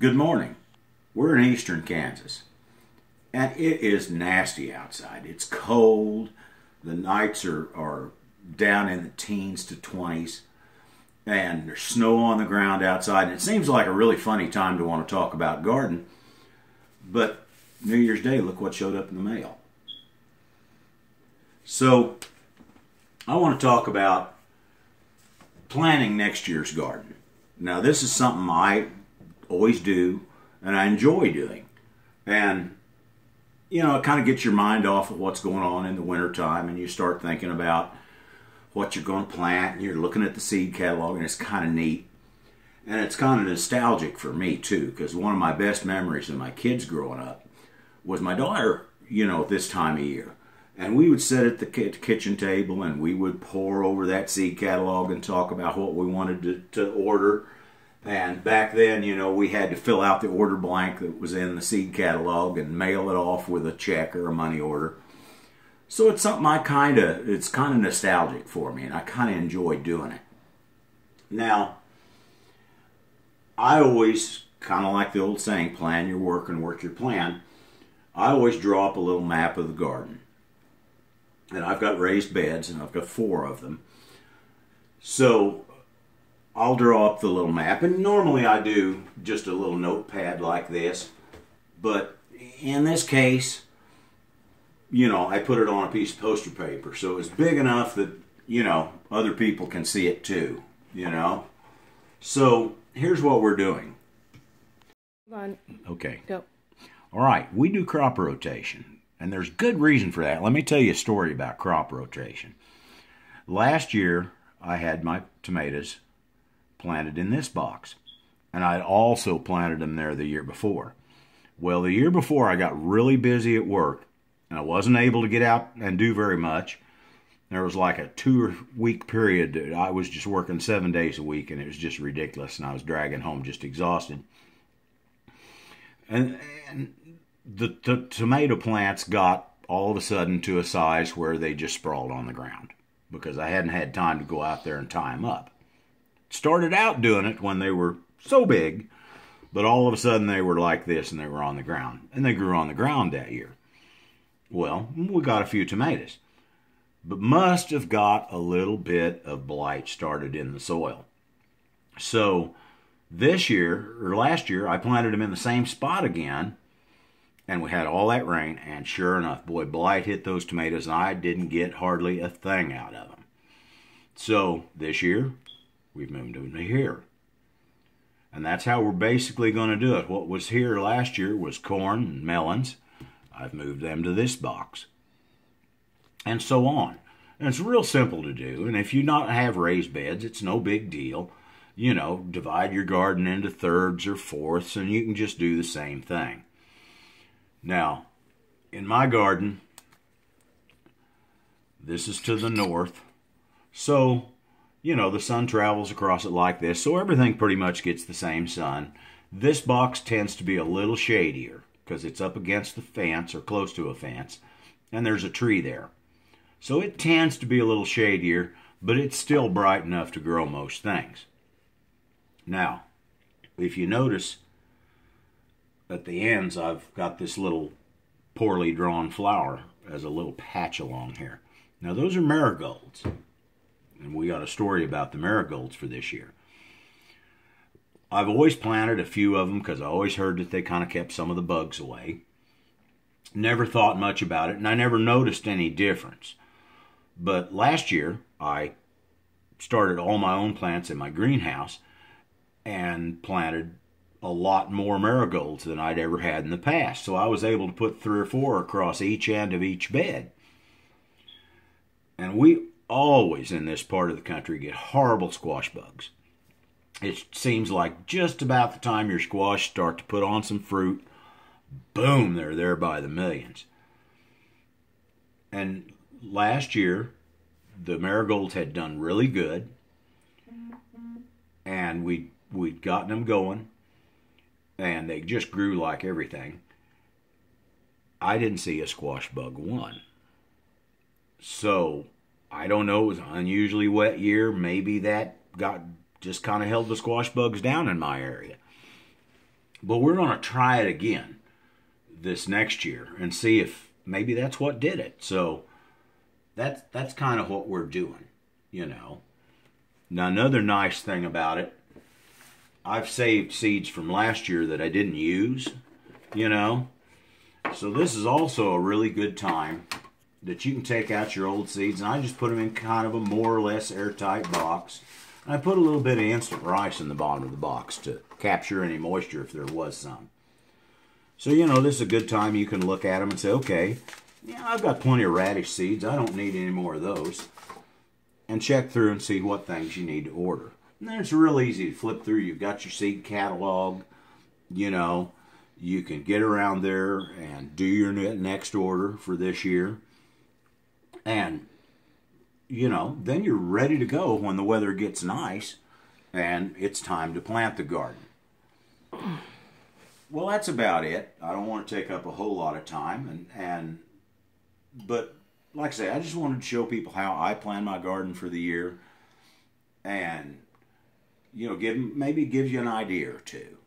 Good morning. We're in eastern Kansas, and it is nasty outside. It's cold. The nights are down in the teens to 20s, and there's snow on the ground outside. And it seems like a really funny time to want to talk about garden, but New Year's Day, look what showed up in the mail. So I want to talk about planning next year's garden. Now, this is something I always do and I enjoy doing. And, you know, it kind of gets your mind off of what's going on in the wintertime, and you start thinking about what you're going to plant, and you're looking at the seed catalog, and it's kind of neat. And it's kind of nostalgic for me, too, because one of my best memories of my kids growing up was my daughter, this time of year. And we would sit at the kitchen table, and we would pore over that seed catalog and talk about what we wanted to order. And back then, we had to fill out the order blank that was in the seed catalog and mail it off with a check or a money order. So it's something it's kind of nostalgic for me, and I kind of enjoy doing it. Now, I always, kind of like the old saying, plan your work and work your plan. I always draw up a little map of the garden. And I've got raised beds, and I've got 4 of them. So I'll draw up the little map, and normally I do just a little notepad like this. But in this case, I put it on a piece of poster paper, so it's big enough that, other people can see it too, So here's what we're doing. Hold on. Okay. Go. All right, we do crop rotation. And there's good reason for that. Let me tell you a story about crop rotation. Last year, I had my tomatoes planted in this box. And I'd also planted them there the year before. Well, the year before, I got really busy at work. And I wasn't able to get out and do very much. There was like a 2-week period that I was just working 7 days a week. And it was just ridiculous. And I was dragging home just exhausted. And the tomato plants got all of a sudden to a size where they just sprawled on the ground because I hadn't had time to go out there and tie them up. Started out doing it when they were so big, but all of a sudden they were like this and they were on the ground. And they grew on the ground that year. Well, we got a few tomatoes, but must have got a little bit of blight started in the soil. So last year, I planted them in the same spot again. And we had all that rain, and sure enough, boy, blight hit those tomatoes, and I didn't get hardly a thing out of them. So this year, we've moved them to here. And that's how we're basically going to do it. What was here last year was corn and melons. I've moved them to this box. And so on. And it's real simple to do, and if you not have raised beds, it's no big deal. Divide your garden into thirds or fourths, and you can just do the same thing. Now, in my garden, this is to the north. So, the sun travels across it like this, so everything pretty much gets the same sun. This box tends to be a little shadier because it's up against the fence or close to a fence, and there's a tree there. So it tends to be a little shadier, but it's still bright enough to grow most things. Now, if you notice, at the ends, I've got this little poorly drawn flower as a little patch along here. Now, those are marigolds. And we got a story about the marigolds for this year. I've always planted a few of them because I always heard that they kind of kept some of the bugs away. Never thought much about it, and I never noticed any difference. But last year, I started all my own plants in my greenhouse and planted a lot more marigolds than I'd ever had in the past. So I was able to put 3 or 4 across each end of each bed. And we always in this part of the country get horrible squash bugs. It seems like just about the time your squash start to put on some fruit, boom, they're there by the millions. And last year, the marigolds had done really good. And we'd gotten them going. And they just grew like everything. I didn't see a squash bug one. So, I don't know, it was an unusually wet year. Maybe that just kind of held the squash bugs down in my area. But we're going to try it again this next year and see if maybe that's what did it. So that's kind of what we're doing, you know. Now, another nice thing about it, I've saved seeds from last year that I didn't use, you know. So this is also a really good time that you can take out your old seeds, and I just put them in kind of a more or less airtight box. And I put a little bit of instant rice in the bottom of the box to capture any moisture if there was some. So, you know, this is a good time you can look at them and say, okay, yeah, I've got plenty of radish seeds. I don't need any more of those. And check through and see what things you need to order. And then it's real easy to flip through. You've got your seed catalog, you know. You can get around there and do your next order for this year. And, you know, then you're ready to go when the weather gets nice and it's time to plant the garden. Well, that's about it. I don't want to take up a whole lot of time, but like I say, I just wanted to show people how I plan my garden for the year, and you know, maybe it gives you an idea or two.